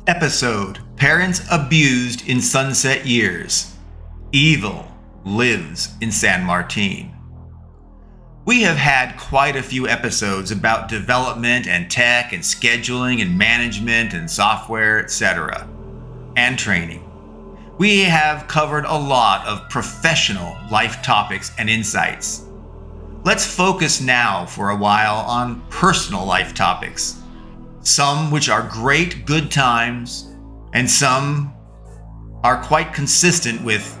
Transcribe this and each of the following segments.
Episode: Parents Abused in Sunset Years. Evil Lives in San Martin. We have had quite a few episodes about development and tech and scheduling and management and software, etc., and training. We have covered a lot of professional life topics and insights. Let's focus now for a while on personal life topics, some which are great good times, and some are quite consistent with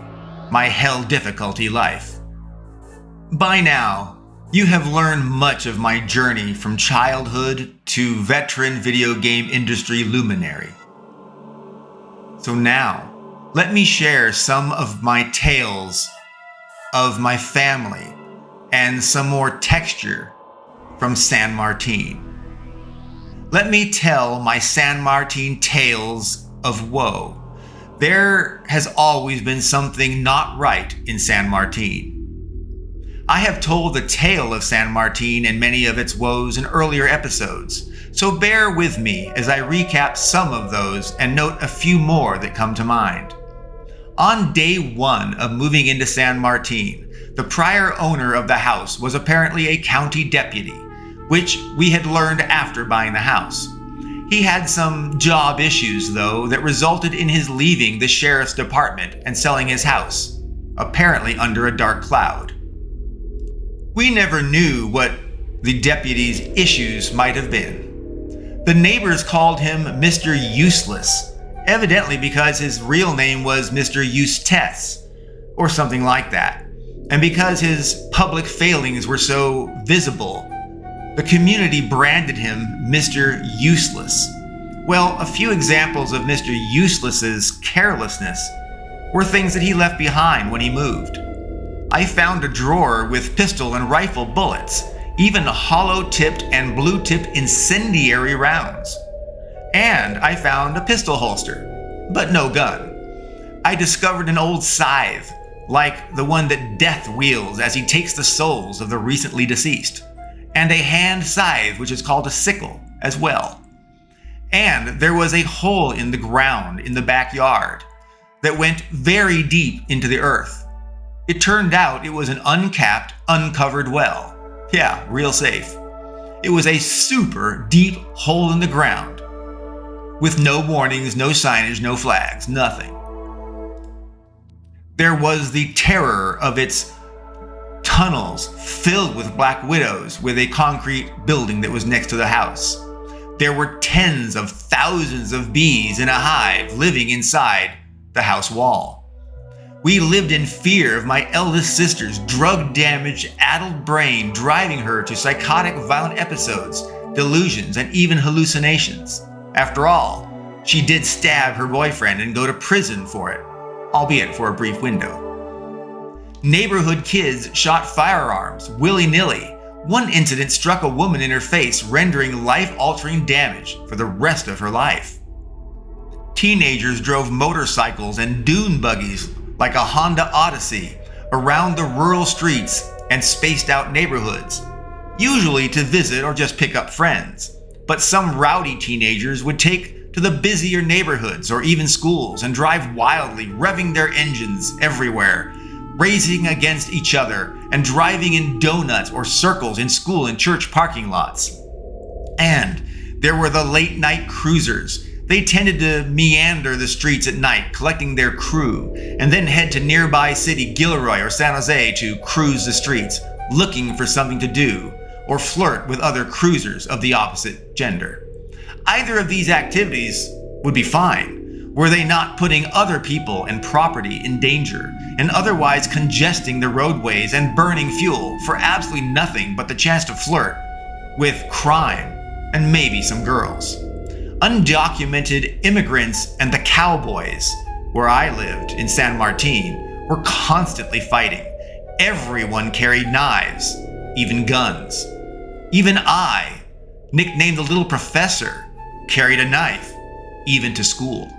my hell difficulty life. By now, you have learned much of my journey from childhood to veteran video game industry luminary. So now, let me share some of my tales of my family and some more texture from San Martin. Let me tell my San Martin tales of woe. There has always been something not right in San Martin. I have told the tale of San Martin and many of its woes in earlier episodes, so bear with me as I recap some of those and note a few more that come to mind. On day one of moving into San Martin, the prior owner of the house was apparently a county deputy, which we had learned after buying the house. He had some job issues, though, that resulted in his leaving the sheriff's department and selling his house, apparently under a dark cloud. We never knew what the deputy's issues might have been. The neighbors called him Mr. Useless, evidently because his real name was Mr. Eustace, or something like that, and because his public failings were so visible. The community branded him Mr. Useless. Well, a few examples of Mr. Useless's carelessness were things that he left behind when he moved. I found a drawer with pistol and rifle bullets, even hollow-tipped and blue-tipped incendiary rounds. And I found a pistol holster, but no gun. I discovered an old scythe, like the one that Death wields as he takes the souls of the recently deceased, and a hand scythe which is called a sickle as well. And there was a hole in the ground in the backyard that went very deep into the earth. It turned out it was an uncapped, uncovered well. Yeah, real safe. It was a super deep hole in the ground with no warnings, no signage, no flags, nothing. There was the terror of its tunnels filled with black widows with a concrete building that was next to the house. There were tens of thousands of bees in a hive living inside the house wall. We lived in fear of my eldest sister's drug-damaged, addled brain driving her to psychotic, violent episodes, delusions, and even hallucinations. After all, she did stab her boyfriend and go to prison for it, albeit for a brief window. Neighborhood kids shot firearms willy-nilly. One incident struck a woman in her face, rendering life-altering damage for the rest of her life. Teenagers drove motorcycles and dune buggies like a Honda Odyssey around the rural streets and spaced-out neighborhoods, usually to visit or just pick up friends. But some rowdy teenagers would take to the busier neighborhoods or even schools and drive wildly, revving their engines everywhere, racing against each other and driving in donuts or circles in school and church parking lots. And there were the late night cruisers. They tended to meander the streets at night, collecting their crew, and then head to nearby city Gilroy or San Jose to cruise the streets, looking for something to do, or flirt with other cruisers of the opposite gender. Either of these activities would be fine, were they not putting other people and property in danger, and otherwise congesting the roadways and burning fuel for absolutely nothing but the chance to flirt with crime and maybe some girls. Undocumented immigrants and the cowboys, where I lived in San Martin, were constantly fighting. Everyone carried knives, even guns. Even I, nicknamed the Little Professor, carried a knife, even to school.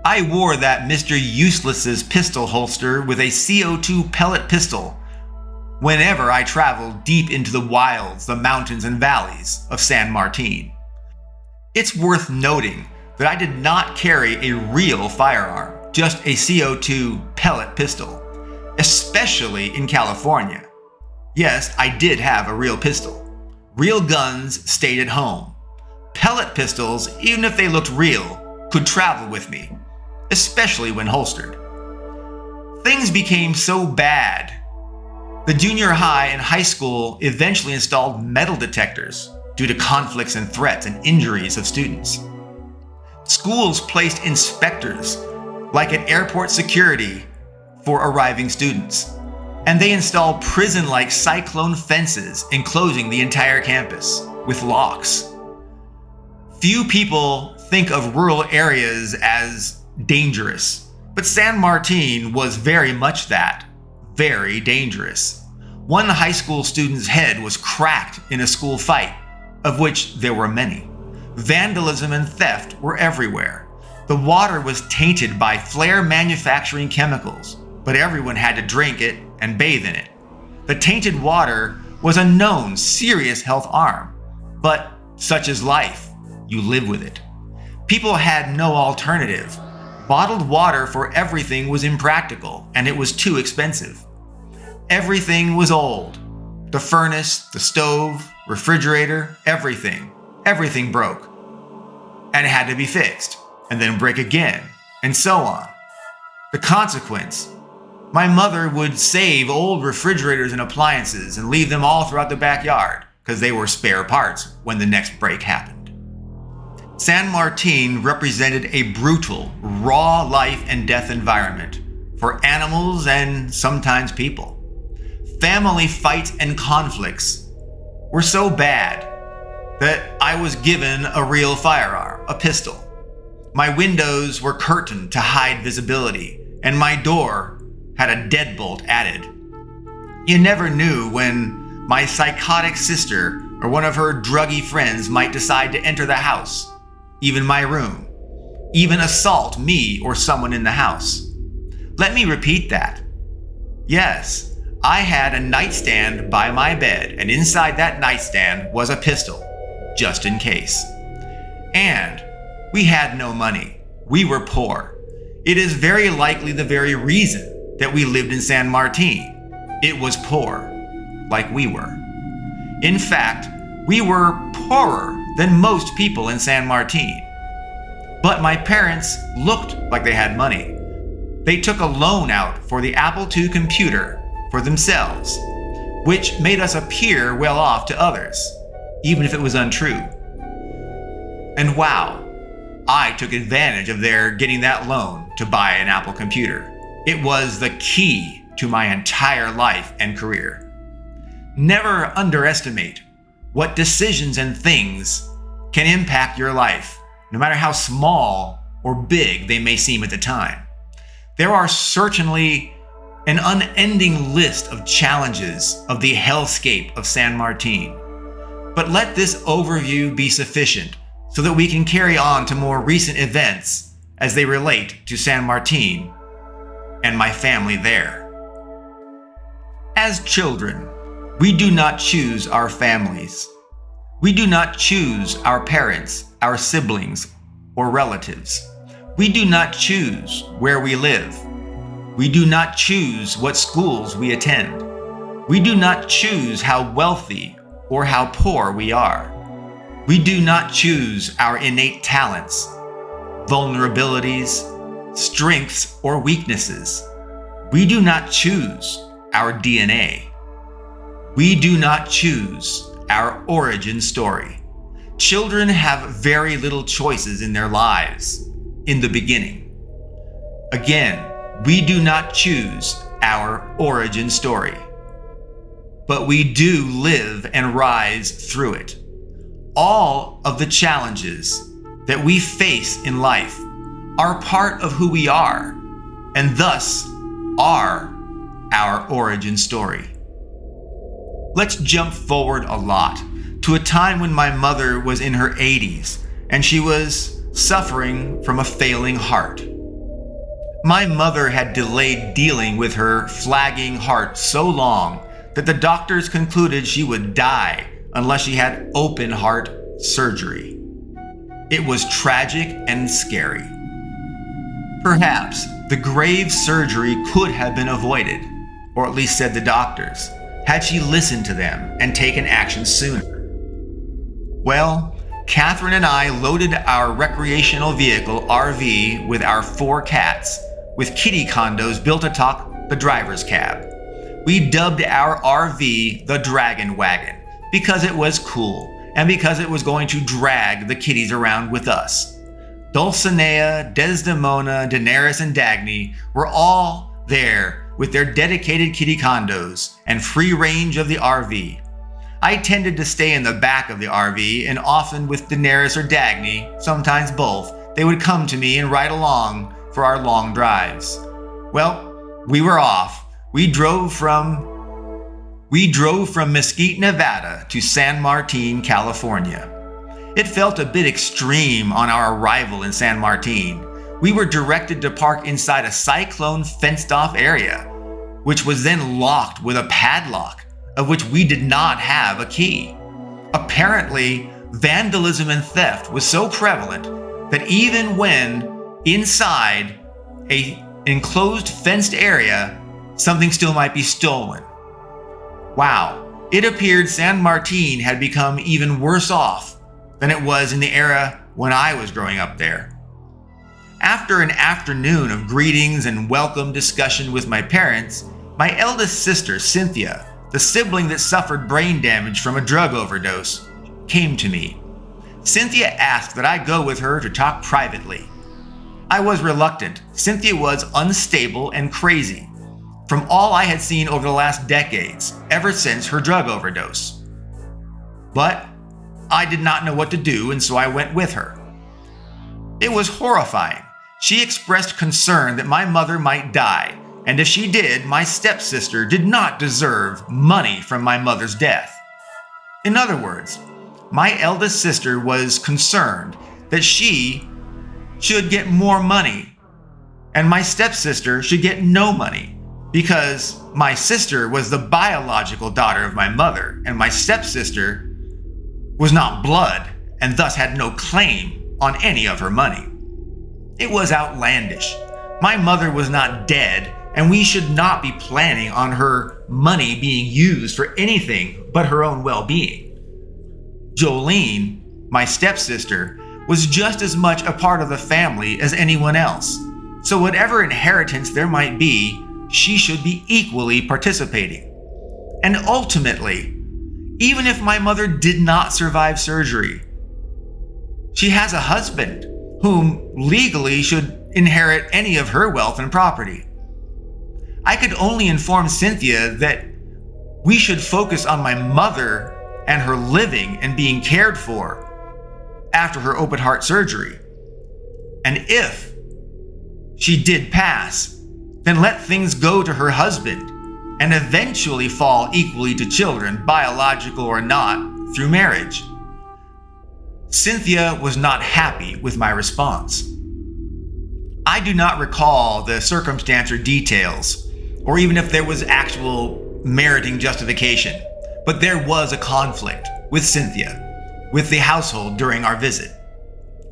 I wore that Mr. Useless's pistol holster with a CO2 pellet pistol whenever I traveled deep into the wilds, the mountains and valleys of San Martin. It's worth noting that I did not carry a real firearm, just a CO2 pellet pistol, especially in California. Yes, I did have a real pistol. Real guns stayed at home. Pellet pistols, even if they looked real, could travel with me, especially when holstered. Things became so bad. The junior high and high school eventually installed metal detectors due to conflicts and threats and injuries of students. Schools placed inspectors, like at airport security, for arriving students. And they installed prison-like cyclone fences enclosing the entire campus with locks. Few people think of rural areas as dangerous, but San Martin was very much that, very dangerous. One high school student's head was cracked in a school fight, of which there were many. Vandalism and theft were everywhere. The water was tainted by flare manufacturing chemicals, but everyone had to drink it and bathe in it. The tainted water was a known serious health harm, but such is life. You live with it. People had no alternative. Bottled water for everything was impractical, and it was too expensive. Everything was old. The furnace, the stove, refrigerator, everything broke. And it had to be fixed, and then break again, and so on. The consequence: my mother would save old refrigerators and appliances and leave them all throughout the backyard because they were spare parts when the next break happened. San Martin represented a brutal, raw life and death environment for animals and sometimes people. Family fights and conflicts were so bad that I was given a real firearm, a pistol. My windows were curtained to hide visibility, and my door had a deadbolt added. You never knew when my psychotic sister or one of her druggy friends might decide to enter the house, even my room, even assault me or someone in the house. Let me repeat that. Yes, I had a nightstand by my bed, and inside that nightstand was a pistol, just in case. And we had no money. We were poor. It is very likely the very reason that we lived in San Martin. It was poor, like we were. In fact, we were poorer than most people in San Martin. But my parents looked like they had money. They took a loan out for the Apple II computer for themselves, which made us appear well off to others, even if it was untrue. And wow, I took advantage of their getting that loan to buy an Apple computer. It was the key to my entire life and career. Never underestimate what decisions and things can impact your life, no matter how small or big they may seem at the time. There are certainly an unending list of challenges of the hellscape of San Martin. But let this overview be sufficient so that we can carry on to more recent events as they relate to San Martin and my family there. As children, we do not choose our families. We do not choose our parents, our siblings, or relatives. We do not choose where we live. We do not choose what schools we attend. We do not choose how wealthy or how poor we are. We do not choose our innate talents, vulnerabilities, strengths, or weaknesses. We do not choose our DNA. We do not choose our origin story. Children have very little choices in their lives in the beginning. Again, we do not choose our origin story, but we do live and rise through it. All of the challenges that we face in life are part of who we are, and thus are our origin story. Let's jump forward a lot to a time when my mother was in her 80s and she was suffering from a failing heart. My mother had delayed dealing with her flagging heart so long that the doctors concluded she would die unless she had open heart surgery. It was tragic and scary. Perhaps the grave surgery could have been avoided, or at least said the doctors, had she listened to them and taken action sooner. Well, Catherine and I loaded our recreational vehicle RV with our 4 cats, with kitty condos built atop the driver's cab. We dubbed our RV the Dragon Wagon because it was cool and because it was going to drag the kitties around with us. Dulcinea, Desdemona, Daenerys, and Dagny were all there with their dedicated kitty condos and free range of the RV. I tended to stay in the back of the RV, and often with Daenerys or Dagny, sometimes both, they would come to me and ride along for our long drives. Well, we were off. We drove from Mesquite, Nevada to San Martin, California. It felt a bit extreme on our arrival in San Martin. We were directed to park inside a cyclone fenced-off area, which was then locked with a padlock, of which we did not have a key. Apparently, vandalism and theft was so prevalent that even when inside an enclosed fenced area, something still might be stolen. Wow, it appeared San Martin had become even worse off than it was in the era when I was growing up there. After an afternoon of greetings and welcome discussion with my parents, my eldest sister, Cynthia, the sibling that suffered brain damage from a drug overdose, came to me. Cynthia asked that I go with her to talk privately. I was reluctant. Cynthia was unstable and crazy, from all I had seen over the last decades, ever since her drug overdose. But I did not know what to do, and so I went with her. It was horrifying. She expressed concern that my mother might die, and if she did, my stepsister did not deserve money from my mother's death. In other words, my eldest sister was concerned that she should get more money, and my stepsister should get no money, because my sister was the biological daughter of my mother, and my stepsister was not blood, and thus had no claim on any of her money. It was outlandish. My mother was not dead, and we should not be planning on her money being used for anything but her own well-being. Jolene, my stepsister, was just as much a part of the family as anyone else, so whatever inheritance there might be, she should be equally participating. And ultimately, even if my mother did not survive surgery, she has a husband whom legally should inherit any of her wealth and property. I could only inform Cynthia that we should focus on my mother and her living and being cared for after her open heart surgery. And if she did pass, then let things go to her husband and eventually fall equally to children, biological or not, through marriage. Cynthia was not happy with my response. I do not recall the circumstance or details, or even if there was actual meriting justification, but there was a conflict with Cynthia, with the household during our visit.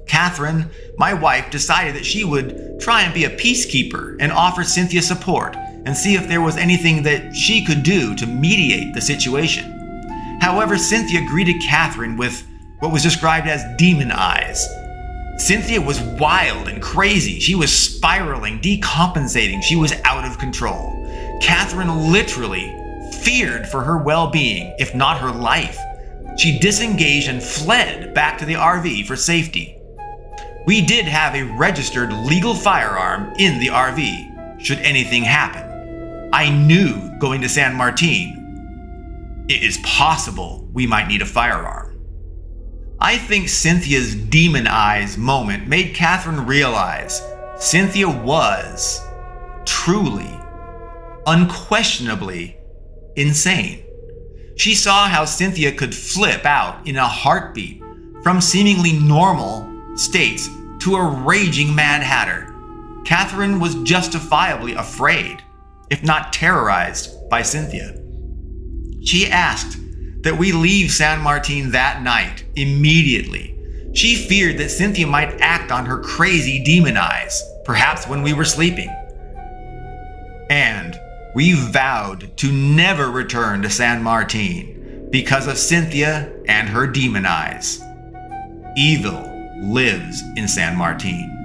Catherine, my wife, decided that she would try and be a peacekeeper and offer Cynthia support and see if there was anything that she could do to mediate the situation. However, Cynthia greeted Catherine with what was described as demon eyes. Cynthia was wild and crazy. She was spiraling, decompensating. She was out of control. Catherine literally feared for her well-being, if not her life. She disengaged and fled back to the RV for safety. We did have a registered legal firearm in the RV, should anything happen. I knew going to San Martin, it is possible we might need a firearm. I think Cynthia's demon eyes moment made Catherine realize Cynthia was truly, unquestionably insane. She saw how Cynthia could flip out in a heartbeat from seemingly normal states to a raging Mad Hatter. Catherine was justifiably afraid, if not terrorized, by Cynthia. She asked that we leave San Martin that night immediately. She feared that Cynthia might act on her crazy demon eyes, perhaps when we were sleeping. And we vowed to never return to San Martin because of Cynthia and her demon eyes. Evil lives in San Martin.